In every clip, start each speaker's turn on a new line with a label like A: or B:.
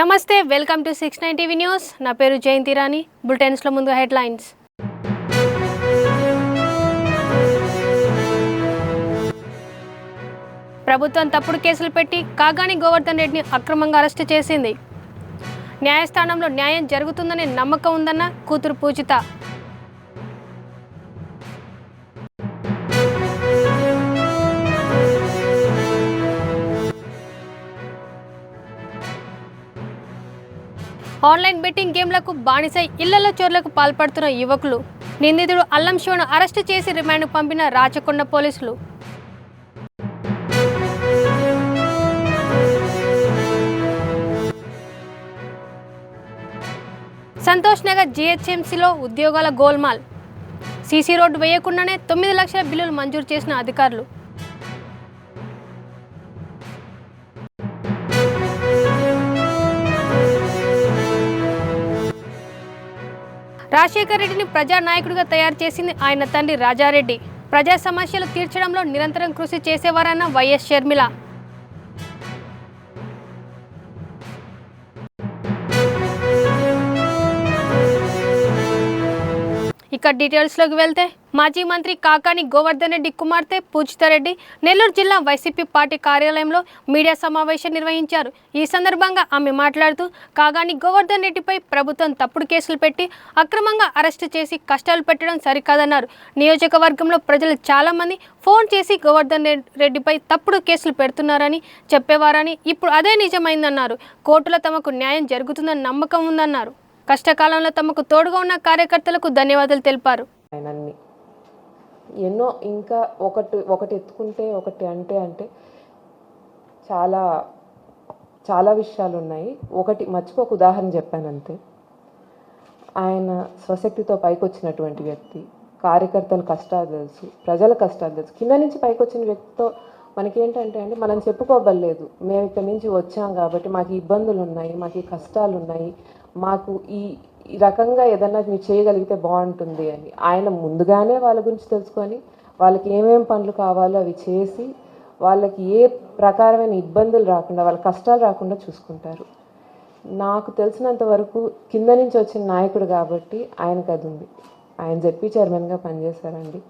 A: నమస్తే, welcome to 69 TV news. నా పేరు జయంతి రాణి. బులెటిన్స్లో ముందు హెడ్లైన్స్. ప్రభుత్వం తప్పుడు కేసులు పెట్టి కాగాని గోవర్ధన్ రెడ్డిని అక్రమంగా అరెస్టు చేసింది. న్యాయస్థానంలో న్యాయం జరుగుతుందనే నమ్మకం ఉందన్న కూతురు పూజిత. ఆన్లైన్ బెట్టింగ్ గేమ్లకు బానిసై ఇళ్లలో చోర్లకు పాల్పడుతున్న యువకులు. నిందితుడు అల్లం శివను అరెస్టు చేసి రిమాండ్కు పంపిన రాచకొండ పోలీసులు. సంతోష్ నగర్ జీహెచ్ఎంసీలో ఉద్యోగాల గోల్మాల్. సీసీ రోడ్డు వేయకుండానే 9 లక్షల బిల్లులు మంజూరు చేసిన అధికారులు. రాజశేఖర్ రెడ్డిని ప్రజానాయకుడిగా తయారు చేసింది ఆయన తండ్రి రాజారెడ్డి. ప్రజా సమస్యలు తీర్చడంలో నిరంతరం కృషి చేసేవారన్న వైఎస్ షర్మిల. ఇక డీటెయిల్స్లోకి వెళ్తే, మాజీ మంత్రి కాకాని గోవర్ధన్ రెడ్డి కుమార్తె పూజితారెడ్డి నెల్లూరు జిల్లా వైసీపీ పార్టీ కార్యాలయంలో మీడియా సమావేశం నిర్వహించారు. ఈ సందర్భంగా ఆమె మాట్లాడుతూ, కాకాని గోవర్ధన్ రెడ్డిపై ప్రభుత్వం తప్పుడు కేసులు పెట్టి అక్రమంగా అరెస్టు చేసి కష్టాలు పెట్టడం సరికాదన్నారు. నియోజకవర్గంలో ప్రజలు చాలామంది ఫోన్ చేసి గోవర్ధన్ రెడ్డిపై తప్పుడు కేసులు పెడుతున్నారని చెప్పేవారని, ఇప్పుడు అదే నిజమైందన్నారు. కోర్టులో తమకు న్యాయం జరుగుతుందని నమ్మకం ఉందన్నారు. కష్టకాలంలో తమకు తోడుగా ఉన్న కార్యకర్తలకు ధన్యవాదాలు తెలిపారు.
B: ఎన్నో ఇంకా ఒకటి ఎత్తుకుంటే ఒకటి అంటే చాలా చాలా విషయాలు ఉన్నాయి. ఒకటి మర్చిపోక ఉదాహరణ చెప్పానంతే. ఆయన స్వశక్తితో పైకి వచ్చినటువంటి వ్యక్తి. కార్యకర్తల కష్టాలు తెలుసు, ప్రజల కష్టాలు తెలుసు. కింద నుంచి పైకి వచ్చిన వ్యక్తితో మనకేంటంటే మనం చెప్పుకోబడలేదు. మేము ఇక్కడి నుంచి వచ్చాం కాబట్టి మాకు ఇబ్బందులు ఉన్నాయి, మాకు ఈ కష్టాలు ఉన్నాయి, మాకు ఈ రకంగా ఏదన్నా మీరు చేయగలిగితే బాగుంటుంది అని ఆయన ముందుగానే వాళ్ళ గురించి తెలుసుకొని వాళ్ళకి ఏమేం పనులు కావాలో అవి చేసి వాళ్ళకి ఏ ప్రకారమైన ఇబ్బందులు రాకుండా, వాళ్ళ కష్టాలు రాకుండా చూసుకుంటారు. నాకు తెలిసినంత వరకు కింద నుంచి వచ్చిన నాయకుడు కాబట్టి ఆయనకు అది ఉంది. ఆయన జెడ్పీ చైర్మన్గా పనిచేశారండి.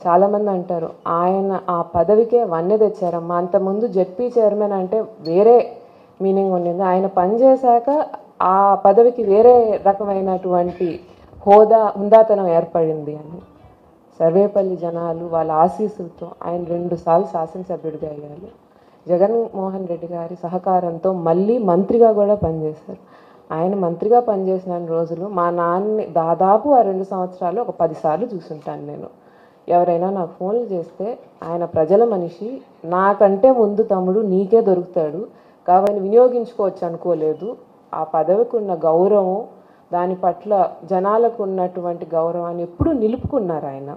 B: చాలామంది అంటారు ఆయన ఆ పదవికే వన్నె తెచ్చారమ్మా. అంతకుముందు జెడ్పీ చైర్మన్ అంటే వేరే మీనింగ్ ఉండింది. ఆయన పనిచేశాక ఆ పదవికి వేరే రకమైనటువంటి హుందాతనం ఏర్పడింది అని. సర్వేపల్లి జనాలు వాళ్ళ ఆశీస్సులతో ఆయన 2 సార్లు శాసనసభ్యుడిగా అయ్యారు. జగన్మోహన్ రెడ్డి గారి సహకారంతో మళ్ళీ మంత్రిగా కూడా పనిచేశారు. ఆయన మంత్రిగా పనిచేసిన రోజులు మా నాన్నని దాదాపు ఆ 2 సంవత్సరాలు ఒక 10 సార్లు చూసుంటాను నేను. ఎవరైనా నాకు ఫోన్లు చేస్తే ఆయన ప్రజల మనిషి, నాకంటే ముందు తమ్ముడు నీకే దొరుకుతాడు కాబట్టి వినియోగించుకోవచ్చు అనుకోలేదు. ఆ పదవికి ఉన్న గౌరవం, దాని పట్ల జనాలకు ఉన్నటువంటి గౌరవాన్ని ఎప్పుడూ నిలుపుకున్నారు ఆయన.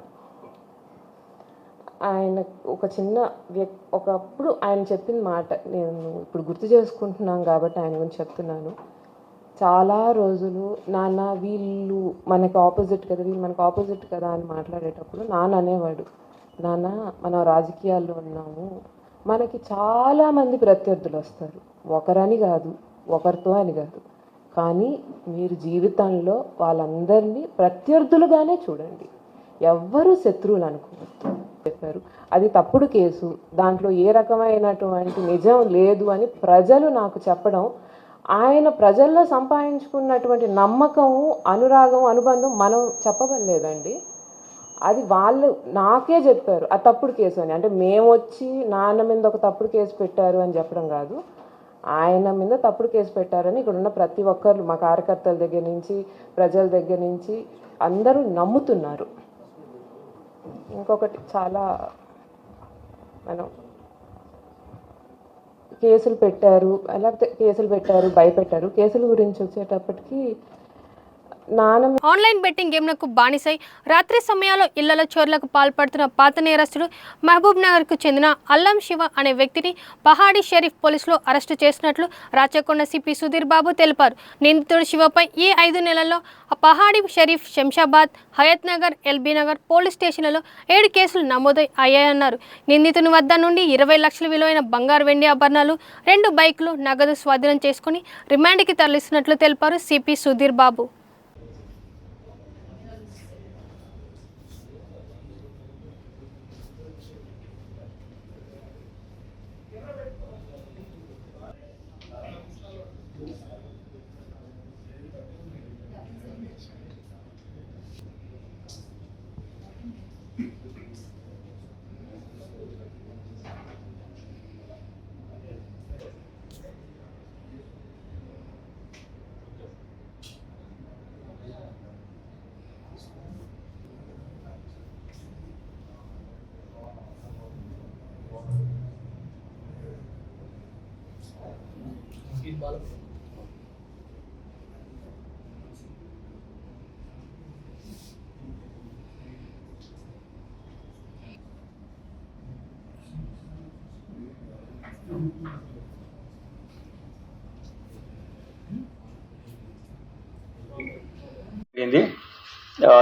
B: ఆయన ఒక చిన్న ఒకప్పుడు ఆయన చెప్పిన మాట నేను ఇప్పుడు గుర్తు చేసుకుంటున్నాను కాబట్టి ఆయన గురించి చెప్తున్నాను. చాలా రోజులు నాన్న వీళ్ళు మనకు ఆపోజిట్ కదా, వీళ్ళు మనకు ఆపోజిట్ కదా అని మాట్లాడేటప్పుడు నాన్న అనేవాడు, నాన్న మనం రాజకీయాల్లో ఉన్నాము, మనకి చాలామంది ప్రత్యర్థులు వస్తారు, ఒకరని కాదు, ఒకరితో అని కాదు, కానీ మీరు జీవితంలో వాళ్ళందరినీ ప్రత్యర్థులుగానే చూడండి, ఎవ్వరూ శత్రువులు అనుకోవద్దు చెప్పారు. అది తప్పుడు కేసు, దాంట్లో ఏ రకమైనటువంటి నిజం లేదు అని ప్రజలు నాకు చెప్పడం, ఆయన ప్రజల్లో సంపాదించుకున్నటువంటి నమ్మకము, అనురాగం, అనుబంధం మనం చెప్పలేదండి. అది వాళ్ళు నాకే చెప్పారు ఆ తప్పుడు కేసు అని. అంటే మేము వచ్చి నాన్న మీద ఒక తప్పుడు కేసు పెట్టారు అని చెప్పడం కాదు, ఆయన మీద తప్పుడు కేసు పెట్టారని ఇక్కడ ఉన్న ప్రతి ఒక్కరు, మా కార్యకర్తల దగ్గర నుంచి ప్రజల దగ్గర నుంచి అందరూ నమ్ముతున్నారు. ఇంకొకటి చాలా మనం కేసులు పెట్టారు భయపెట్టారు. కేసుల గురించి వచ్చేటప్పటికి
A: ఆన్లైన్ బెట్టింగ్ గేమ్లకు బానిసై రాత్రి సమయాల్లో ఇళ్లలో చోర్లకు పాల్పడుతున్న పాత నేరస్తుడు మహబూబ్ నగర్కు చెందిన అల్లం శివ అనే వ్యక్తిని పహాడీ షరీఫ్ పోలీసులు అరెస్టు చేసినట్లు రాచకొండ సిపి సుధీర్ బాబు తెలిపారు. నిందితుడు శివపై ఈ 5 నెలల్లో పహాడీ షరీఫ్, శంషాబాద్, హయత్ నగర్, ఎల్బీ నగర్ పోలీస్ స్టేషన్లలో 7 కేసులు నమోదు అయ్యాయన్నారు. నిందితుని వద్ద నుండి 20 లక్షల విలువైన బంగారు, వెండి ఆభరణాలు, 2 బైకులు, నగదు స్వాధీనం చేసుకుని రిమాండ్కి తరలిస్తున్నట్లు తెలిపారు సిపి సుధీర్ బాబు.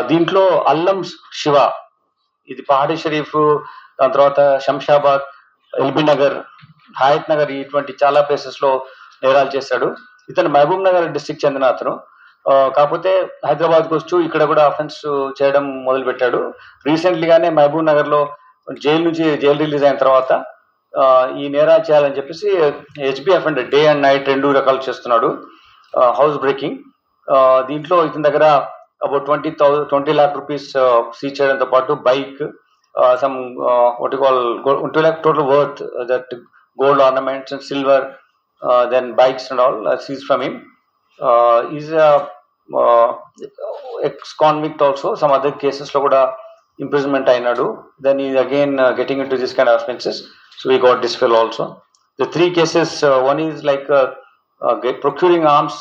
C: దీంట్లో అల్లం శివ, ఇది పహాడీ షరీఫ్, దాని తర్వాత శంషాబాద్, ఎల్బీ నగర్, హయత్ నగర్ ఇటువంటి చాలా ప్లేసెస్ లో నేరాలు చేశాడు. ఇతను మహబూబ్ నగర్ డిస్ట్రిక్ట్ చెందిన అతను. కాకపోతే హైదరాబాద్కి వచ్చి ఇక్కడ కూడా అఫెన్స్ చేయడం మొదలు పెట్టాడు. రీసెంట్లీగానే మహబూబ్ నగర్ లో జైలు రిలీజ్ అయిన తర్వాత ఈ నేరాలు చేయాలని చెప్పేసి HB offender day and night 2 రకాలు చేస్తున్నాడు. హౌస్ బ్రేకింగ్, దీంట్లో ఇతని దగ్గర అబౌట్ 20 lakh rupees సీజ్ చేయడంతో పాటు bike, some what you call 20 lakh total worth, that gold ornaments and silver, then bikes and all seized from him. He's a ex-convict also. Some other cases lo kuda imprisonment ayinadu. Then he again getting into this kind of offenses. So we got this fellow also. The 3 cases, one is like procuring arms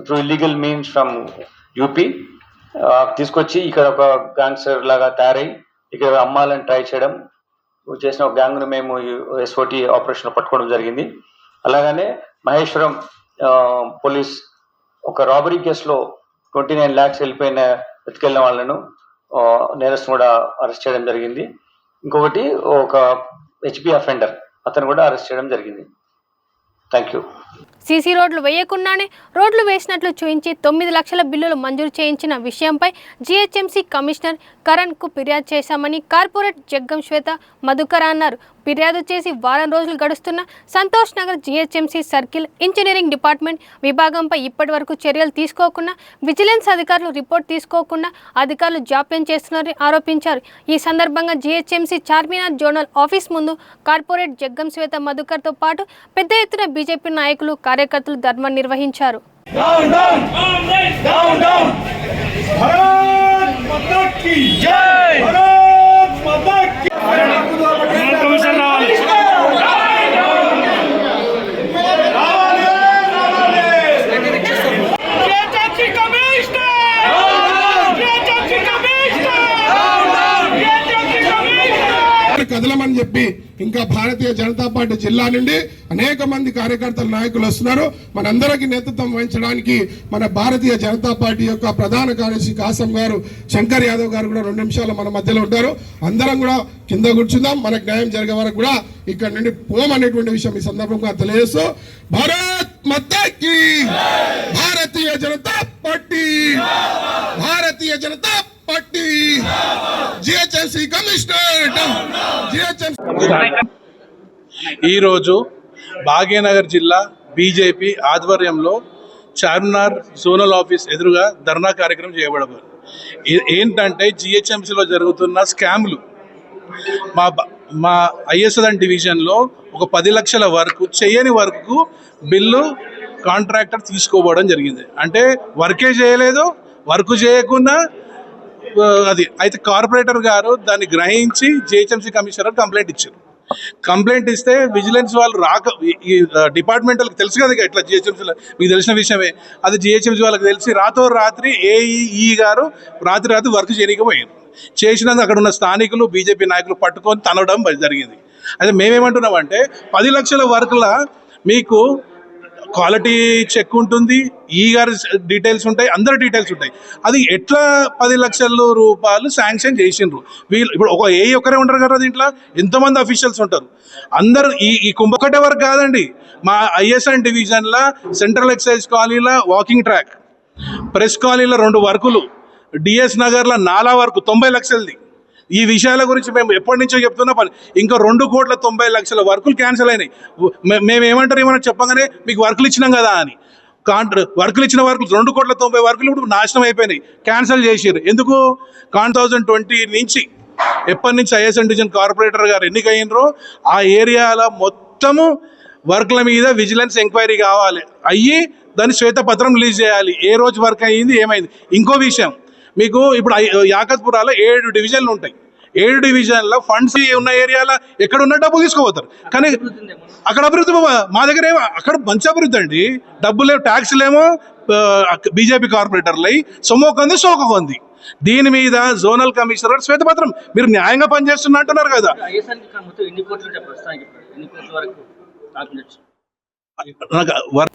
C: through illegal means from UP. తీసుకొచ్చి ఇక్కడ ఒక gangster లాగా తయారై ఇక్కడ అమ్మాలని try చేయడం చేసిన ఒక గ్యాంగ్ను మేము SOT ఆపరేషన్ పట్టుకోవడం జరిగింది. అలాగనే మహేశ్వరం పోలీస్ ఒక రాబరీ కేసులో 29 lakhs ఎత్తుకెళ్ళిన వాళ్ళను నేరస్తును కూడా అరెస్ట్ చేయడం జరిగింది. ఇంకొకటి ఒక హెచ్బి అఫెండర్, అతను కూడా అరెస్ట్ చేయడం జరిగింది. Thank you.
A: సీసీ రోడ్లు వేయకుండానే రోడ్లు వేసినట్లు చూయించి 9 లక్షల బిల్లులు మంజూరు చేయించిన విషయంపై జీహెచ్ఎంసీ కమిషనర్ కరణ్కు ఫిర్యాదు చేశామని కార్పొరేట్ జగ్గం శ్వేత మధుకర్ అన్నారు. ఫిర్యాదు చేసి వారం రోజులు గడుస్తున్న Santosh Nagar GHMC circle engineering department విభాగంపై ఇప్పటి వరకు చర్యలు తీసుకోకుండా, విజిలెన్స్ అధికారులు రిపోర్ట్ తీసుకోకుండా అధికారులు జాప్యం చేస్తున్నారని ఆరోపించారు. ఈ సందర్భంగా జీహెచ్ఎంసీ చార్మినార్ జోనల్ ఆఫీస్ ముందు కార్పొరేట్ జగ్గం శ్వేత మధుకర్తో పాటు పెద్ద ఎత్తున బీజేపీ నాయకులు, కార్యకర్తలు ధర్నా నిర్వహించారు.
D: కదలమని చెప్పి ఇంకా భారతీయ జనతా పార్టీ జిల్లా నుండి అనేక మంది కార్యకర్తల నాయకులు వస్తున్నారు. మనందరికీ నేతృత్వం వహించడానికి మన భారతీయ జనతా పార్టీ యొక్క ప్రధాన కార్యదర్శి కాసం గారు, శంకర్ యాదవ్ గారు కూడా 2 నిమిషాలు మన మధ్యలో ఉంటారు. అందరం కూడా కింద కూర్చుందాం. మనకు న్యాయం జరిగే వరకు కూడా ఇక్కడ నుండి పోమనేటువంటి విషయం ఈ సందర్భంగా తెలియజేస్తూ, భారత్ మాతా key, Bharatiya Janata party, Bharatiya Janata party, GHMC commissioner,
E: ఈరోజు భాగ్యనగర్ జిల్లా బీజేపీ ఆధ్వర్యంలో చార్మినార్ జోనల్ ఆఫీస్ ఎదురుగా ధర్నా కార్యక్రమం చేయబడబోదు. ఏంటంటే జిహెచ్ఎంసీలో జరుగుతున్న స్కామ్లు, మా ఐఎస్ఎన్ డివిజన్లో ఒక 10 లక్షల వరకు చేయని వర్క్కు బిల్లు కాంట్రాక్టర్ తీసుకోవడం జరిగింది. అంటే వర్కే చేయలేదు, వర్క్ చేయకుండా అది అయితే కార్పొరేటర్ గారు దాన్ని గ్రహించి జిహెచ్ఎంసీ కమిషనర్ కంప్లైంట్ ఇచ్చారు. కంప్లైంట్ ఇస్తే విజిలెన్స్ వాళ్ళు రాక ఈ డిపార్ట్మెంటల్కి తెలుసు కదా ఇక ఇట్లా జిహెచ్ఎంసీలో మీకు తెలిసిన విషయమే, అది జిహెచ్ఎంసీ వాళ్ళకి తెలిసి రాత్రి ఏఈ గారు రాత్రి వర్క్ చేయకపోయారు. చేసినందుకు అక్కడ ఉన్న స్థానికులు బీజేపీ నాయకులు పట్టుకొని తనడం జరిగింది. అయితే మేమేమంటున్నామంటే 10 లక్షల వర్క్ల మీకు క్వాలిటీ చెక్ ఉంటుంది, ఈ గారి డీటెయిల్స్ ఉంటాయి, అందరి డీటెయిల్స్ ఉంటాయి. అది ఎట్లా 10 లక్షల రూపాయలు శాంక్షన్ చేసిండ్రు? వీళ్ళు ఇప్పుడు ఒక ఒక్కరే ఉంటారు కదా దీంట్లో, ఎంతోమంది అఫీషియల్స్ ఉంటారు. అందరూ ఈ కుంభకటే వరకు కాదండి, మా ఐఎస్ఎన్ డివిజన్లో సెంట్రల్ ఎక్సైజ్ కాలనీలో వాకింగ్ ట్రాక్, ప్రెస్ కాలనీలో 2 వర్కులు, డిఎస్ నగర్లో 4 వరకు 90 లక్షలది. ఈ విషయాల గురించి మేము ఎప్పటి నుంచో చెప్తున్నా పని, ఇంకా 2,90,00,000 వర్కులు క్యాన్సిల్ అయినాయి. మేము ఏమంటారు చెప్పగానే మీకు వర్కులు ఇచ్చినాం కదా అని, వర్కులు ఇచ్చిన వర్కులు 2,90,00,000 వర్కులు ఇప్పుడు నాశనం అయిపోయినాయి, క్యాన్సిల్ చేసారు. ఎందుకు? 2020 నుంచి ఎప్పటి నుంచి ఐఎస్ఎన్ డివిజన్ కార్పొరేటర్ గారు ఎన్నికయ్యారో ఆ ఏరియాలో మొత్తము వర్క్ల మీద విజిలెన్స్ ఎంక్వైరీ కావాలి, అయ్యి దాని శ్వేతపత్రం రిలీజ్ చేయాలి, ఏ రోజు వర్క్ అయ్యింది ఏమైంది. ఇంకో విషయం, మీకు ఇప్పుడు యాకత్పురాలో 7 డివిజన్లు ఉంటాయి. 7 డివిజన్ల ఫండ్స్ ఉన్న ఏరియాలో ఎక్కడున్న డబ్బులు తీసుకోపోతారు, కానీ అక్కడ అభివృద్ధి మా దగ్గర ఏమో అక్కడ మంచి అభివృద్ధి అండి, డబ్బులు ట్యాక్స్లేమో బీజేపీ కార్పొరేటర్లు సొమ్మొక్కంది సోకొంది. దీని మీద జోనల్ కమిషనర్ శ్వేతపత్రం, మీరు న్యాయంగా పనిచేస్తున్నా అంటున్నారు కదా.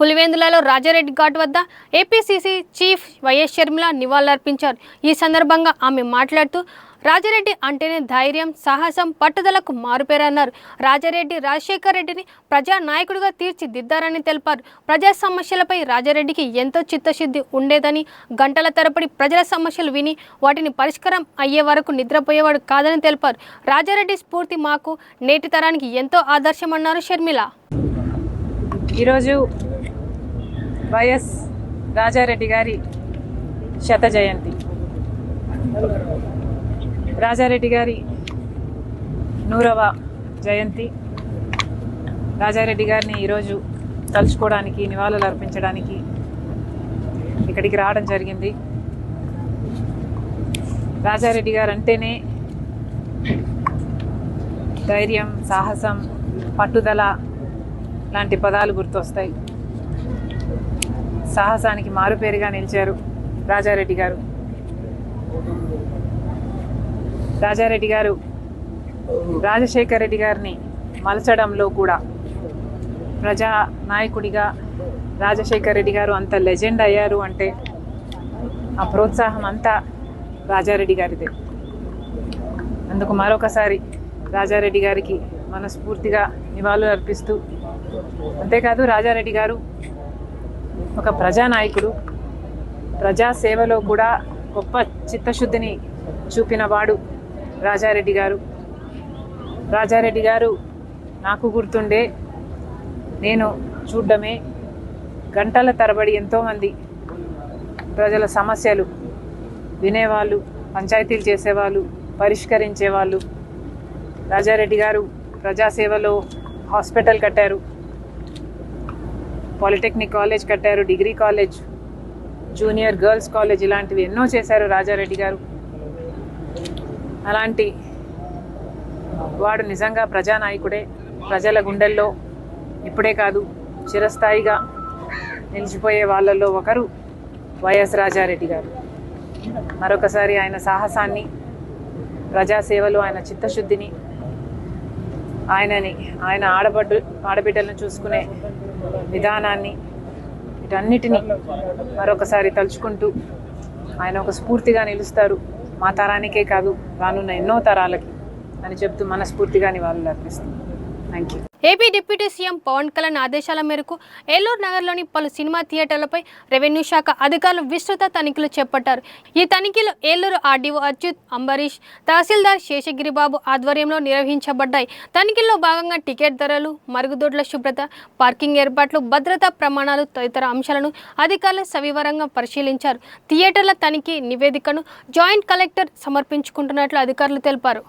A: పులివెందులలో రాజారెడ్డి ఘాట్ వద్ద ఏపీసీసీ చీఫ్ వైఎస్ షర్మిల నివాళులర్పించారు. ఈ సందర్భంగా ఆమె మాట్లాడుతూ రాజారెడ్డి అంటేనే ధైర్యం, సాహసం, పట్టుదలకు మారుపేరన్నారు. రాజారెడ్డి రాజశేఖర్ రెడ్డిని ప్రజా నాయకుడిగా తీర్చిదిద్దారని తెలిపారు. ప్రజా సమస్యలపై రాజారెడ్డికి ఎంతో చిత్తశుద్ధి ఉండేదని, గంటల తరబడి ప్రజల సమస్యలు విని వాటిని పరిష్కారం అయ్యే వరకు నిద్రపోయేవాడు కాదని తెలిపారు. రాజారెడ్డి స్ఫూర్తి మాకు నేటి తరానికి ఎంతో ఆదర్శమన్నారు షర్మిల.
F: ఈరోజు వైఎస్ రాజారెడ్డి గారి శత జయంతి. రాజారెడ్డి గారి 100వ జయంతి. రాజారెడ్డి గారిని ఈరోజు తలుచుకోవడానికి, నివాళులు అర్పించడానికి ఇక్కడికి రావడం జరిగింది. రాజారెడ్డి గారు అంటేనే ధైర్యం, సాహసం, పట్టుదల లాంటి పదాలు గుర్తొస్తాయి. సాహసానికి మారుపేరుగా నిలిచారు రాజారెడ్డి గారు. రాజారెడ్డి గారు రాజశేఖర్ రెడ్డి గారిని మలచడంలో కూడా ప్రజా నాయకుడిగా రాజశేఖర్ రెడ్డి గారు అంత లెజెండ్ అయ్యారు అంటే ఆ ప్రోత్సాహం అంతా రాజారెడ్డి గారిదే. అందుకు మరొకసారి రాజారెడ్డి గారికి మనస్ఫూర్తిగా నివాళులు అర్పిస్తూ, అంతేకాదు రాజారెడ్డి గారు ఒక ప్రజానాయకుడు, ప్రజా సేవలో కూడా గొప్ప చిత్తశుద్ధిని చూపిన వాడు రాజారెడ్డి గారు. రాజారెడ్డి గారు నాకు గుర్తుండే, నేను చూడ్డమే, గంటల తరబడి ఎంతోమంది ప్రజల సమస్యలు వినేవాళ్ళు, పంచాయతీలు చేసేవాళ్ళు, పరిష్కరించేవాళ్ళు. రాజారెడ్డి గారు ప్రజాసేవలో హాస్పిటల్ కట్టారు, పాలిటెక్నిక్ కాలేజ్ కట్టారు, degree college, junior girls college, ఇలాంటివి ఎన్నో చేశారు రాజారెడ్డి గారు. అలాంటి వాడు నిజంగా ప్రజానాయకుడే. ప్రజల గుండెల్లో ఇప్పుడే కాదు చిరస్థాయిగా నిలిచిపోయే వాళ్ళల్లో ఒకరు వైఎస్ రాజారెడ్డి గారు. మరొకసారి ఆయన సాహసాన్ని, ప్రజాసేవలో ఆయన చిత్తశుద్ధిని, ఆయన ఆడబిడ్డలను చూసుకునే విధానాన్ని, వీటన్నిటినీ మరొకసారి తలుచుకుంటూ ఆయన ఒక స్ఫూర్తిగా నిలుస్తారు మా తరానికే కాదు రానున్న ఎన్నో తరాలకి అని చెప్తూ మనస్ఫూర్తిగా నివాళులు అర్పిస్తాం. Thank you.
A: AP deputy CM Pawan Kalyan ఆదేశాల మేరకు ఏలూరు నగర్లోని పలు సినిమా థియేటర్లపై రెవెన్యూ శాఖ అధికారులు విస్తృత తనిఖీలు చేపట్టారు. ఈ తనిఖీలు ఏలూరు ఆర్డీఓ అచ్యుత్, అంబరీష్, తహసీల్దార్ శేషగిరిబాబు ఆధ్వర్యంలో నిర్వహించబడ్డాయి. తనిఖీల్లో భాగంగా టికెట్ ధరలు, మరుగుదొడ్ల శుభ్రత, పార్కింగ్ ఏర్పాట్లు, భద్రతా ప్రమాణాలు తదితర అంశాలను అధికారులు సవివరంగా పరిశీలించారు. థియేటర్ల తనిఖీ నివేదికను జాయింట్ కలెక్టర్ సమర్పించుకుంటున్నట్లు అధికారులు తెలిపారు.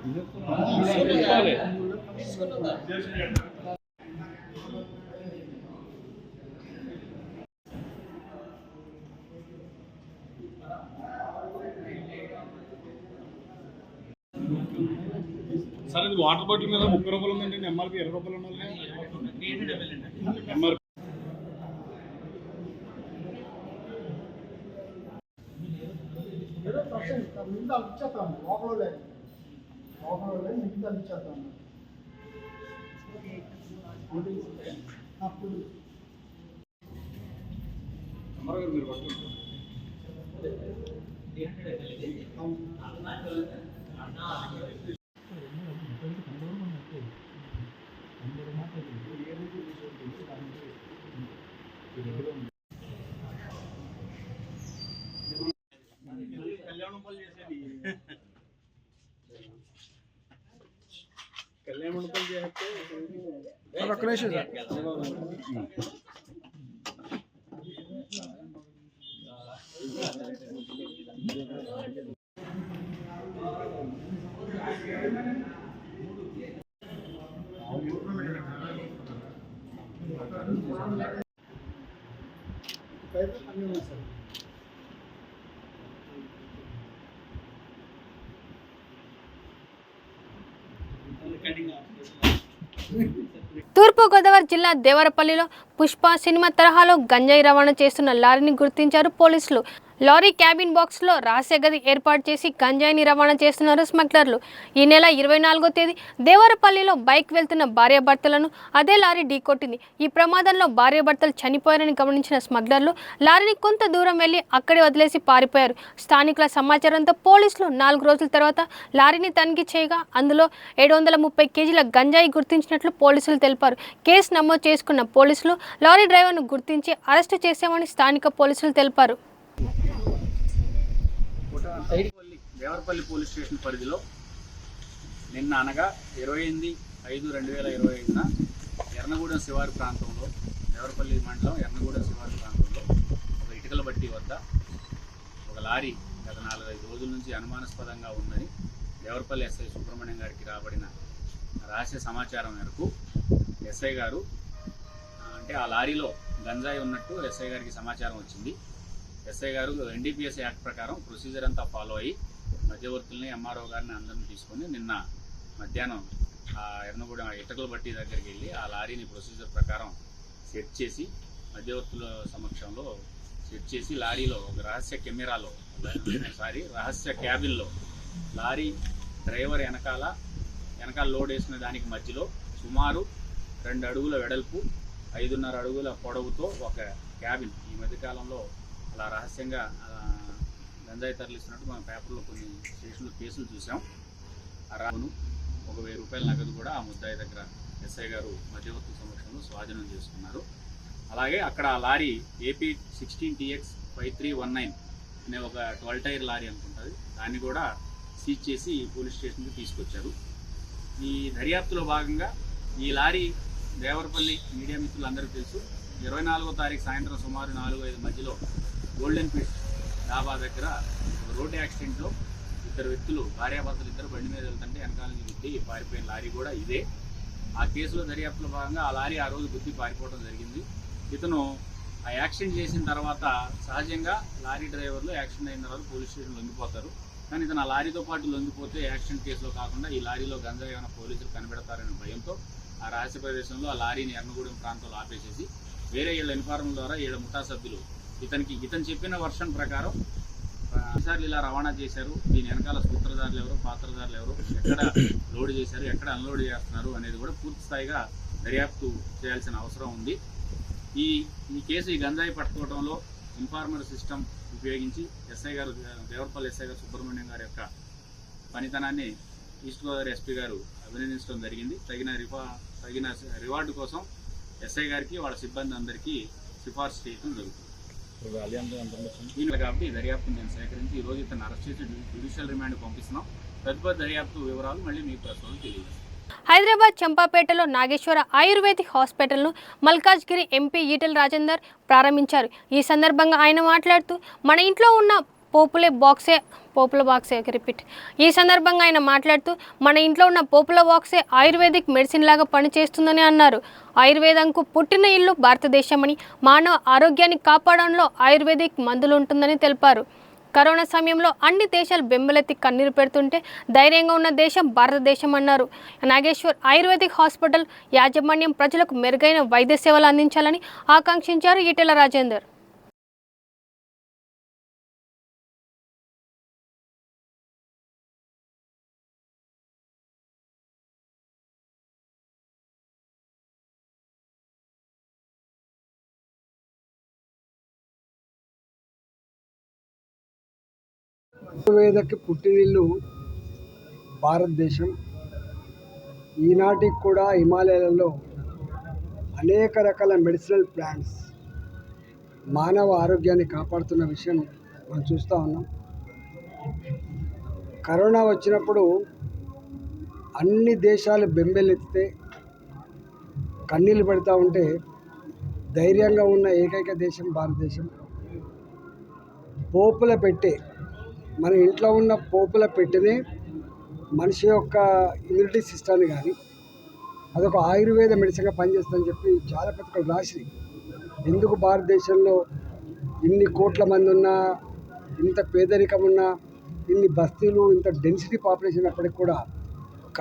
G: సార్ ఇది వాటర్ బాటిల్ మీద 30 రూపాయలు ఉందండి, ఎంఆర్పి 20 రూపాయలు ఉండాలి. ఎంఆర్పి మీరు పట్టుకుంటారు.
A: తూర్పుగోదావరి జిల్లా దేవరపల్లిలో పుష్ప సినిమా తరహాలో గంజాయి రవాణా చేస్తున్న లారీని గుర్తించారు పోలీసులు. లారీ క్యాబిన్ బాక్స్లో రహస్య గది ఏర్పాటు చేసి గంజాయిని రవాణా చేస్తున్నారు స్మగ్లర్లు. ఈ నెల 24వ తేదీ దేవరపల్లిలో బైక్ వెళ్తున్న భార్యాభర్తలను అదే లారీ ఢీకొట్టింది. ఈ ప్రమాదంలో భార్యాభర్తలు చనిపోయారని గమనించిన స్మగ్లర్లు లారీని కొంత దూరం వెళ్లి అక్కడే వదిలేసి పారిపోయారు. స్థానికుల సమాచారంతో పోలీసులు 4 రోజుల తర్వాత లారీని తనిఖీ చేయగా అందులో 730 కేజీల గంజాయి గుర్తించినట్లు పోలీసులు తెలిపారు. కేసు నమోదు చేసుకున్న పోలీసులు లారీ డ్రైవర్ను గుర్తించి అరెస్టు చేశామని స్థానిక పోలీసులు తెలిపారు.
H: దేవరపల్లి పోలీస్ స్టేషన్ పరిధిలో నిన్న అనగా 28/5/2025న ఎర్నగూడెం శివారు ప్రాంతంలో, దేవరపల్లి మండలం ఎర్నగూడెం శివారు ప్రాంతంలో ఒక ఇటుకల బట్టి వద్ద ఒక లారీ గత 4-5 రోజుల నుంచి అనుమానాస్పదంగా ఉందని దేవరపల్లి ఎస్ఐ సుబ్రహ్మణ్యం గారికి రాబడిన రహస్య సమాచారం మేరకు ఎస్ఐ గారు అంటే ఆ లారీలో గంజాయి ఉన్నట్టు ఎస్ఐ గారికి సమాచారం వచ్చింది. ఎస్ఐ గారు NDPS యాక్ట్ ప్రకారం ప్రొసీజర్ అంతా ఫాలో అయ్యి మధ్యవర్తుల్ని, ఎంఆర్ఓ గారిని అందరిని తీసుకొని నిన్న మధ్యాహ్నం ఎర్నగూడెం ఇటుకల బట్టి దగ్గరికి వెళ్ళి ఆ లారీని ప్రొసీజర్ ప్రకారం సెట్ చేసి మధ్యవర్తుల సమక్షంలో సెట్ చేసి లారీలో ఒక రహస్య క్యాబిన్లో లారీ డ్రైవర్ వెనకాల లోడ్ వేసిన దానికి మధ్యలో సుమారు 2 అడుగుల వెడల్పు 5.5 అడుగుల పొడవుతో ఒక క్యాబిన్. ఈ మధ్యకాలంలో అలా రహస్యంగా గంజాయి తరలిస్తున్నట్టు మన పేపర్లో కొన్ని స్టేషన్లో కేసులు చూసాం. ఆ రాను 1000 రూపాయల నగదు కూడా ఆ ముద్దాయి దగ్గర ఎస్ఐ గారు మధ్యవర్తి సమక్షంలో స్వాధీనం చేసుకున్నారు. అలాగే అక్కడ ఆ లారీ AP 16TX 5319 అనే ఒక 12 టైర్ లారీ అనుకుంటుంది, దాన్ని కూడా సీజ్ చేసి పోలీస్ స్టేషన్కి తీసుకొచ్చారు. ఈ దర్యాప్తులో భాగంగా ఈ లారీ దేవరపల్లి మీడియా మిత్రులందరికీ తెలుసు, 24వ తారీఖు సాయంత్రం సుమారు 4-5 మధ్యలో గోల్డెన్ ఫిష్ డాబా దగ్గర ఒక రోడ్డు యాక్సిడెంట్లో 2 వ్యక్తులు, భార్యాభర్తలు ఇద్దరు బండి మీద వెళ్తుంటే వెనకాల నుంచి గుద్ది పారిపోయిన లారీ కూడా ఇదే. ఆ కేసులో దర్యాప్తులో భాగంగా ఆ లారీ ఆ రోజు గుద్ది పారిపోవడం జరిగింది. ఇతను ఆ యాక్సిడెంట్ చేసిన తర్వాత సహజంగా లారీ డ్రైవర్లు యాక్సిడెంట్ అయిన తర్వాత పోలీస్ స్టేషన్ లొంగిపోతారు. కానీ ఇతను ఆ లారీతో పాటు లొంగిపోతే యాక్సిడెంట్ కేసులో కాకుండా ఈ లారీలో గంజాయి ఏమైనా పోలీసులు కనిపెడతారనే భయంతో ఆ రహస్య ప్రదేశంలో ఆ లారీని ఎర్నగూడెం ప్రాంతంలో ఆపేసేసి వేరే వీళ్ళ ఇన్ఫార్మల్ ద్వారా వీళ్ళ ముఠా సభ్యులు ఇతను చెప్పిన వర్షన్ ప్రకారం సార్లు ఇలా రవాణా చేశారు, దీని వెనకాల సూత్రధారులు ఎవరు, పాత్రధారులు ఎవరు, ఎక్కడ లోడ్ చేశారు, ఎక్కడ అన్లోడ్ చేస్తున్నారు అనేది కూడా పూర్తి స్థాయిగా దర్యాప్తు చేయాల్సిన అవసరం ఉంది. ఈ కేసు ఈ గంజాయి పట్టుకోవడంలో ఇన్ఫార్మర్ సిస్టమ్ ఉపయోగించి ఎస్ఐ గారు, దేవరపల్లి ఎస్ఐ గారు సుబ్రహ్మణ్యం గారి యొక్క పనితనాన్ని ఈస్ట్ గోదావరి SP గారు అభినందించడం జరిగింది. తగిన రివార్డు కోసం ఎస్ఐ గారికి వాళ్ళ సిబ్బంది అందరికీ సిఫార్సు చేయడం జరుగుతుంది. కాబట్టి దర్యాప్తు నేను సేకరించి ఈరోజు ఇతను అరెస్ట్ చేసి జ్యుడిషియల్ రిమాండ్ పంపిస్తున్నాం. తదుపరి దర్యాప్తు వివరాలు మళ్ళీ మీకు ప్రస్తుతం తెలియజేస్తాం.
A: హైదరాబాద్ చంపాపేటలో నాగేశ్వర ఆయుర్వేదిక్ హాస్పిటల్ను మల్కాజ్గిరి MP ఈటెల రాజేందర్ ప్రారంభించారు. ఈ సందర్భంగా ఆయన మాట్లాడుతూ మన ఇంట్లో ఉన్న పోపుల బాక్సే రిపీట్. ఈ సందర్భంగా ఆయన మాట్లాడుతూ మన ఇంట్లో ఉన్న పోపుల బాక్సే ఆయుర్వేదిక్ మెడిసిన్ లాగా పనిచేస్తుందని అన్నారు. ఆయుర్వేదంకు పుట్టిన ఇల్లు భారతదేశమని, మానవ ఆరోగ్యాన్ని కాపాడంలో ఆయుర్వేదిక్ మందులు ఉంటుందని తెలిపారు. కరోనా సమయంలో అన్ని దేశాలు బెంబలెత్తి కన్నీరు పెడుతుంటే ధైర్యంగా ఉన్న దేశం భారతదేశం అన్నారు. నాగేశ్వర్ ఆయుర్వేదిక్ హాస్పిటల్ యాజమాన్యం ప్రజలకు మెరుగైన వైద్య సేవలు అందించాలని ఆకాంక్షించారు ఈటెల రాజేందర్.
I: ఆయుర్వేదకి పుట్టినిల్లు భారతదేశం. ఈనాటికి కూడా హిమాలయాలలో అనేక రకాల మెడిసినల్ ప్లాంట్స్ మానవ ఆరోగ్యాన్ని కాపాడుతున్న విషయం మనం చూస్తూ ఉన్నాం. కరోనా వచ్చినప్పుడు అన్ని దేశాలు బెంబెలెత్తితే కన్నీళ్ళు పెడతా ఉంటే ధైర్యంగా ఉన్న ఏకైక దేశం భారతదేశం. పోపుల పెట్టే మన ఇంట్లో ఉన్న పోపుల పెట్టెనే మనిషి యొక్క ఇమ్యూనిటీ సిస్టమ్ని కానీ అదొక ఆయుర్వేద మెడిసిన్గా పనిచేస్తుందని చెప్పి చాలా పత్రికలు రాసి, ఎందుకు భారతదేశంలో ఇన్ని కోట్ల మంది ఉన్నా, ఇంత పేదరికం ఉన్నా, ఇన్ని బస్తీలు, ఇంత డెన్సిటీ పాపులేషన్ అప్పటికి కూడా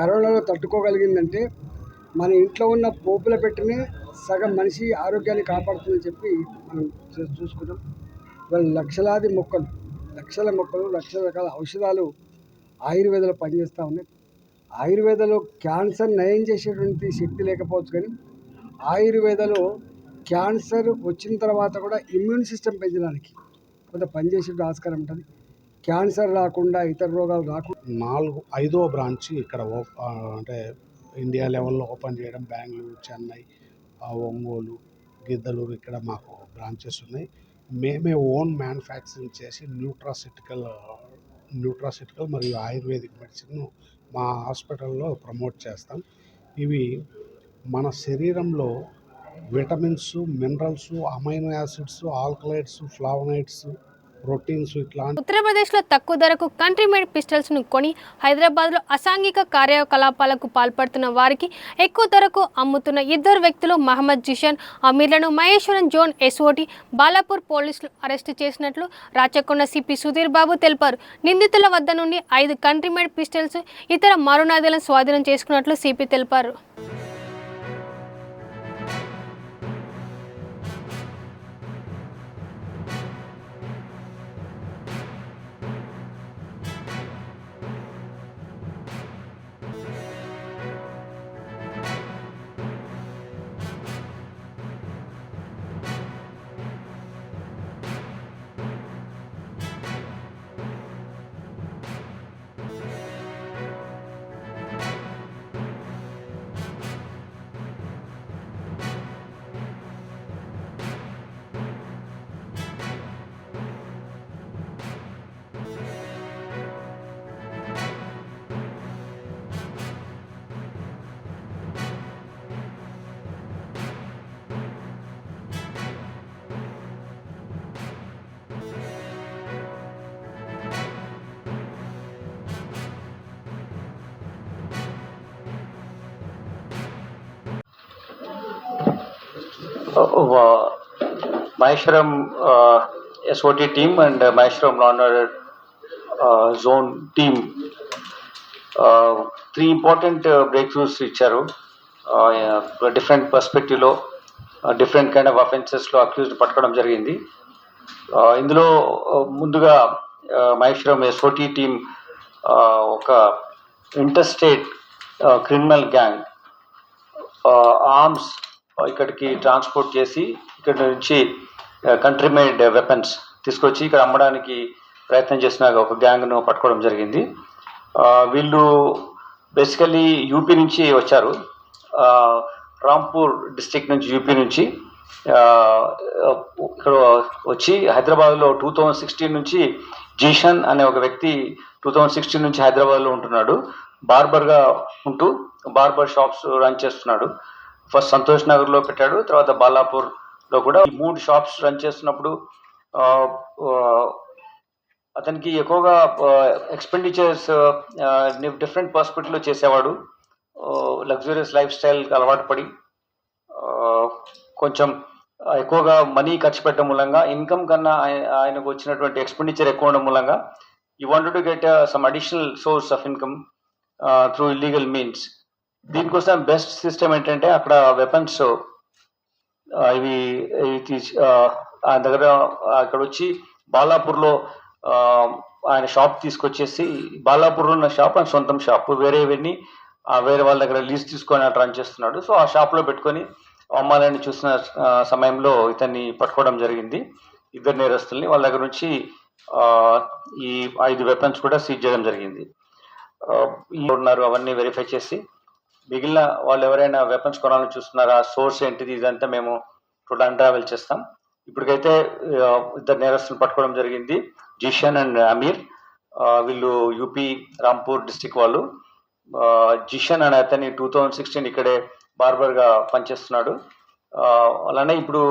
I: కరోనాలో తట్టుకోగలిగిందంటే మన ఇంట్లో ఉన్న పోపుల పెట్టెనే సగం మనిషి ఆరోగ్యాన్ని కాపాడుతుందని చెప్పి మనం చూసుకున్నాం. ఇవాళ లక్షలాది మొక్కలు, లక్షల రకాల ఔషధాలు ఆయుర్వేదంలో పనిచేస్తూ ఉన్నాయి. ఆయుర్వేదంలో క్యాన్సర్ నయం చేసేటువంటి శక్తి లేకపోవచ్చు, కానీ ఆయుర్వేదంలో క్యాన్సర్ వచ్చిన తర్వాత కూడా ఇమ్యూన్ సిస్టమ్ పెంచడానికి కొంత పనిచేసే ఆస్కారం ఉంటుంది. క్యాన్సర్ రాకుండా, ఇతర రోగాలు రాకుండా
J: 5వ బ్రాంచ్ ఇక్కడ అంటే ఇండియా లెవెల్లో ఓపెన్ చేయడం, బెంగళూరు, చెన్నై, ఒంగోలు, గిద్దలూరు ఇక్కడ మాకు బ్రాంచెస్ ఉన్నాయి. మేమే ఓన్ మ్యానుఫ్యాక్చరింగ్ చేసి న్యూట్రాసిటికల్ మరియు ఆయుర్వేదిక్ మెడిసిన్ను మా హాస్పిటల్లో ప్రమోట్ చేస్తాం. ఇవి మన శరీరంలో vitamins, minerals, amino acids, alkaloids, flavonoids, proteins ఇట్లాంటి.
A: ఉత్తరప్రదేశ్లో తక్కువ ధరకు కంట్రీ మేడ్ పిస్టల్స్ను కొని హైదరాబాద్లో అసాంఘిక కార్యకలాపాలకు పాల్పడుతున్న వారికి ఎక్కువ ధరకు అమ్ముతున్న ఇద్దరు వ్యక్తులు మహమ్మద్ జిషన్, అమీర్లను మహేశ్వరం జోన్ ఎస్ఓటి బాలాపూర్ పోలీసులు అరెస్టు చేసినట్లు రాచకొండ సిపి సుధీర్ బాబు తెలిపారు. నిందితుల వద్ద నుండి 5 కంట్రీ మేడ్ పిస్టల్స్, ఇతర మారునాయుధాలను స్వాధీనం చేసుకున్నట్లు సిపి తెలిపారు.
C: Maheshwaram SOT team and Maheshwaram Law and Order Zone team 3 important breakthroughs ఇచ్చారు. డిఫరెంట్ పర్స్పెక్టివ్లో డిఫరెంట్ కైండ్ ఆఫ్ అఫెన్సెస్లో అక్యూజ్డ్ పట్టుకోవడం జరిగింది. ఇందులో ముందుగా మహేశ్వరం SOT టీం ఒక ఇంటర్స్టేట్ క్రిమినల్ గ్యాంగ్ ఆర్మ్స్ ఇక్కడికి ట్రాన్స్పోర్ట్ చేసి ఇక్కడ నుంచి కంట్రీ మేడ్ వెపన్స్ తీసుకొచ్చి ఇక్కడ అమ్మడానికి ప్రయత్నం చేసిన ఒక గ్యాంగ్ను పట్టుకోవడం జరిగింది. వీళ్ళు బేసికలీ యూపీ నుంచి వచ్చారు. రాంపూర్ డిస్ట్రిక్ట్ నుంచి, యూపీ నుంచి ఇక్కడ వచ్చి హైదరాబాద్లో 2016 నుంచి జీషన్ అనే ఒక వ్యక్తి 2016 నుంచి హైదరాబాద్లో ఉంటున్నాడు. బార్బర్గా ఉంటూ బార్బర్ షాప్స్ రన్ చేస్తున్నాడు. ఫస్ట్ సంతోష్ నగర్లో పెట్టాడు, తర్వాత బాలాపూర్లో కూడా 3 షాప్స్ రన్ చేస్తున్నప్పుడు అతనికి ఎక్కువగా ఎక్స్పెండిచర్స్ డిఫరెంట్ హాస్పిటల్లో చేసేవాడు. లగ్జూరియస్ లైఫ్ స్టైల్కి అలవాటు పడి కొంచెం ఎక్కువగా మనీ ఖర్చు పెట్టడం మూలంగా ఇన్కమ్ కన్నా ఆయనకు వచ్చినటువంటి ఎక్స్పెండిచర్ ఎక్కువ ఉండడం మూలంగా ఈ wanted to get some additional source of income through illegal means. దీనికోసం బెస్ట్ సిస్టమ్ ఏంటంటే అక్కడ వెపన్స్ ఇవి ఆయన దగ్గర అక్కడ వచ్చి బాలాపూర్లో ఆయన షాప్ తీసుకొచ్చేసి, బాలాపూర్లో ఉన్న షాప్ ఆయన సొంతం షాప్, వేరేవన్నీ వేరే వాళ్ళ దగ్గర లీజ్ తీసుకొని అట్లా రన్ చేస్తున్నాడు. సో ఆ షాప్లో పెట్టుకొని అమ్మాలని చూసిన సమయంలో ఇతన్ని పట్టుకోవడం జరిగింది. 2 నేరస్తుల్ని వాళ్ళ దగ్గర నుంచి ఈ 5 వెపన్స్ కూడా సీజ్ చేయడం జరిగింది. ఉన్నారు అవన్నీ వెరిఫై చేసి మిగిలిన వాళ్ళు ఎవరైనా వెపన్స్ కొనాలని చూస్తున్నారా, సోర్స్ ఏంటిది, ఇదంతా మేము టోటల్ అన్రావెల్ చేస్తాం. ఇప్పటికైతే 2 నేరస్తులను పట్టుకోవడం జరిగింది, జిషన్ అండ్ అమీర్. వీళ్ళు యూపీ రాంపూర్ డిస్టిక్ వాళ్ళు. జిషన్ అనే అతన్ని 2016 ఇక్కడే బార్బర్గా పనిచేస్తున్నాడు. అలానే ఇప్పుడు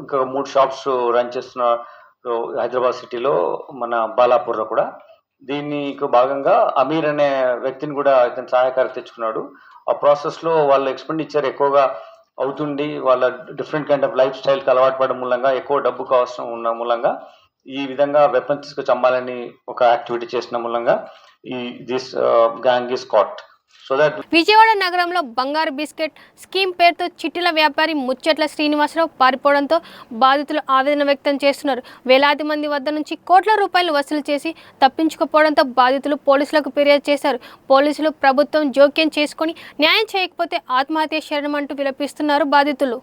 C: ఇంకా 3 షాప్స్ రన్ చేస్తున్నాడు హైదరాబాద్ సిటీలో, మన బాలాపూర్లో కూడా. దీనికి భాగంగా అమీర్ అనే వ్యక్తిని కూడా ఇతను సహాయకారి తెచ్చుకున్నాడు. ఆ ప్రాసెస్లో వాళ్ళ ఎక్స్పెండిచర్ ఎక్కువగా అవుతుంది, వాళ్ళ డిఫరెంట్ కైండ్ ఆఫ్ లైఫ్ స్టైల్కి అలవాటు పడడం మూలంగా ఎక్కువ డబ్బుకు అవసరం ఉన్న మూలంగా ఈ విధంగా వెపన్స్ తీసుకొచ్చి అమ్మాలని ఒక యాక్టివిటీ చేసిన మూలంగా this gang is caught.
A: Vijayawada నగరంలో బంగారు బిస్కెట్ స్కీమ్ పేరుతో చిట్టీల వ్యాపారి ముచ్చట్ల శ్రీనివాసరావు పారిపోవడంతో బాధితులు ఆవేదన వ్యక్తం చేస్తున్నారు. వేలాది మంది వద్ద నుంచి కోట్ల రూపాయలు వసూలు చేసి తప్పించుకుపోవడంతో బాధితులు పోలీసులకు ఫిర్యాదు చేశారు. పోలీసులు ప్రభుత్వం జోక్యం చేసుకొని న్యాయం చేయకపోతే ఆత్మహత్య శరణం అంటూ విలపిస్తున్నారు బాధితులు.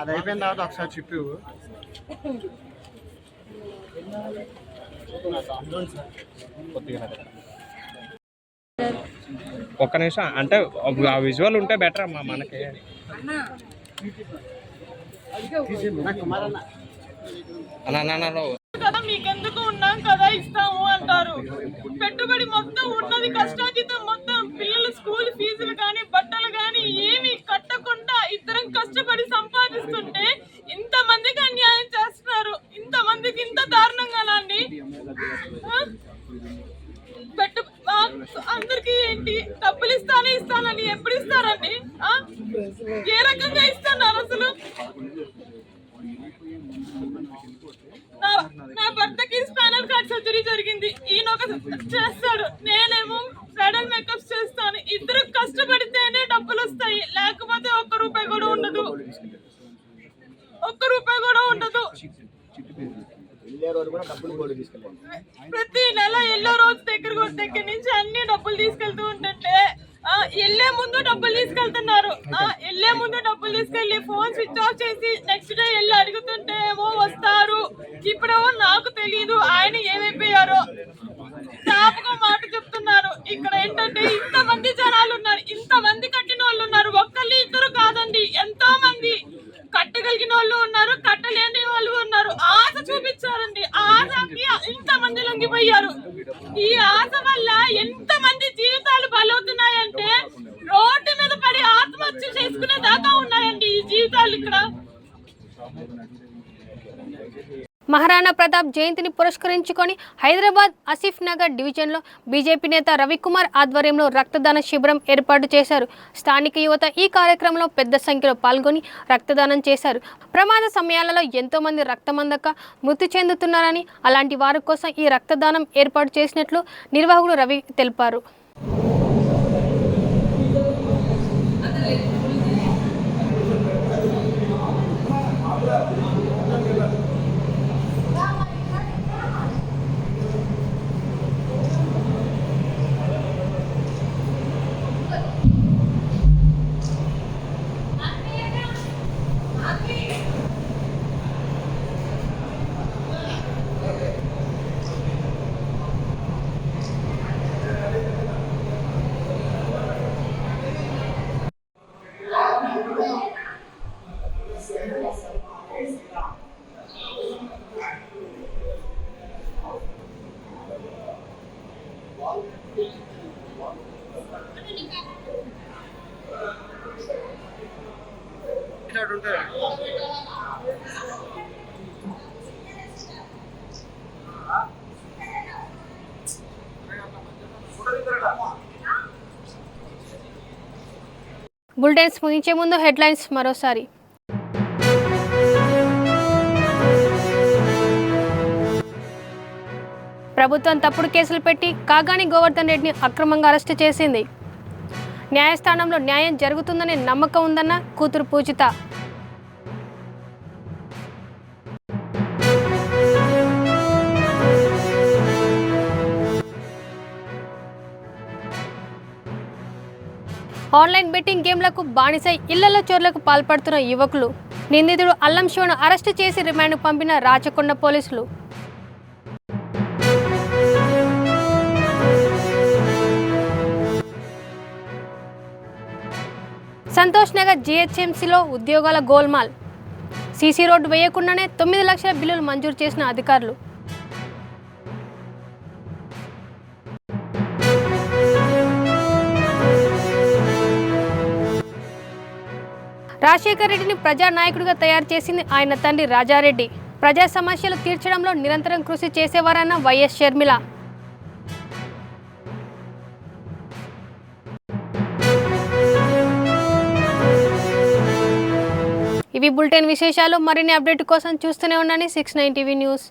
K: అది అయిపోయిన తర్వాత ఒకసారి చెప్పు.
L: ఒక్క నిమిషం, అంటే ఆ విజువల్ ఉంటే బెటర్ అమ్మా మనకి.
M: కదా మీకెందుకు ఉన్నాం కదా ఇస్తాము అంటారు. పెట్టుబడి మొత్తం ఉన్నది కష్టార్జితం మొత్తం, పిల్లల స్కూల్ ఫీజులు కానీ బట్టలు కానీ ఏమి కట్టకుండా ఇద్దరం కష్టపడి సంపాదిస్తుంటే ఇంతమందికి అన్యాయం చేస్తున్నారు. ఇంతమందికి ఇంత దారుణంగా అండి. అందరికి ఏంటి డబ్బులు ఇస్తానని ఎప్పుడు ఇస్తారండి? ఏ రకంగా ఇస్తున్నారు అసలు? నా భర్తకి స్పైనల్ కార్డ్ సర్జరీ జరిగింది, ఈయన ఒక చేస్తాడు, నేనేమో బ్రైడల్ మేకప్స్ చేస్తాను. ఇద్దరు కష్టపడితేనే డబ్బులు వస్తాయి, లేకపోతే ఒక్క రూపాయి కూడా ఉండదు. ప్రతి నెల ఎల్లో రోజు దగ్గర నుంచి అన్ని డబ్బులు తీసుకెళ్తూ ఉంటుంటే వెళ్ళే ముందు డబ్బులు తీసుకెళ్తున్నారు. వెళ్ళే ముందు డబ్బులు తీసుకెళ్లి ఫోన్ స్విచ్ ఆఫ్ చేసి నెక్స్ట్ డే వెళ్ళి అడుగుతుంటే ఏమో వస్తారు. ఇప్పుడేమో నాకు తెలియదు ఆయన ఏమైపోయారో జ్ఞాపకం మాట చెప్తున్నారు. ఇక్కడ ఏంటంటే ఇంతమంది జనాలు ఉన్నారు, ఇంతమంది కట్టిన వాళ్ళు ఉన్నారు. ఒక్కళ్ళు ఇద్దరు కాదండి, ఎంతో మంది కట్టగలిగిన వాళ్ళు ఉన్నారు, కట్టలేని వాళ్ళు ఉన్నారు. ఆశ చూపించారండి, ఆశకి ఇంతమంది లొంగిపోయారు. ఈ ఆశ వల్ల ఎంతమంది జీవితాలు బలవుతున్నాయంటే రోడ్డు మీద పడి ఆత్మహత్య చేసుకునే దాకా ఉన్నాయండి ఈ జీవితాలు ఇక్కడ.
A: మహారాణా ప్రతాప్ జయంతిని పురస్కరించుకొని హైదరాబాద్ ఆసిఫ్ నగర్ డివిజన్లో బీజేపీ నేత రవికుమార్ ఆధ్వర్యంలో రక్తదాన శిబిరం ఏర్పాటు చేశారు. స్థానిక యువత ఈ కార్యక్రమంలో పెద్ద సంఖ్యలో పాల్గొని రక్తదానం చేశారు. ప్రమాద సమయాలలో ఎంతో మంది రక్తమందక మృతి చెందుతున్నారని, అలాంటి వారి కోసం ఈ రక్తదానం ఏర్పాటు చేసినట్లు నిర్వాహకుడు రవి తెలిపారు. బులెటిన్స్ ముగించే ముందు హెడ్లైన్స్ మరోసారి. ప్రభుత్వం తప్పుడు కేసులు పెట్టి కాగాని గోవర్ధన్ రెడ్డిని అక్రమంగా అరెస్టు చేసింది. న్యాయస్థానంలో న్యాయం జరుగుతుందనే నమ్మకం ఉందన్న కూతురు పూజిత. ఆన్లైన్ బెట్టింగ్ గేమ్లకు బానిసై ఇళ్లలో చోర్లకు పాల్పడుతున్న యువకులు. నిందితుడు అల్లం శివను అరెస్టు చేసి రిమాండ్కు పంపిన రాచకొండ పోలీసులు. సంతోష్ నగర్ జీహెచ్ఎంసీలో ఉద్యోగాల గోల్మాల్. సీసీ రోడ్డు వేయకుండానే 9 లక్షల బిల్లులు మంజూరు చేసిన అధికారులు. రాజశేఖర్ రెడ్డిని ప్రజానాయకుడిగా తయారు చేసింది ఆయన తండ్రి రాజారెడ్డి. ప్రజా సమస్యలు తీర్చడంలో నిరంతరం కృషి చేసేవారన్న వైఎస్ షర్మిల. ఇవి బులెటిన్ విశేషాలు. మరిన్ని అప్డేట్ కోసం చూస్తూనే ఉండండి 69 టీవీ న్యూస్.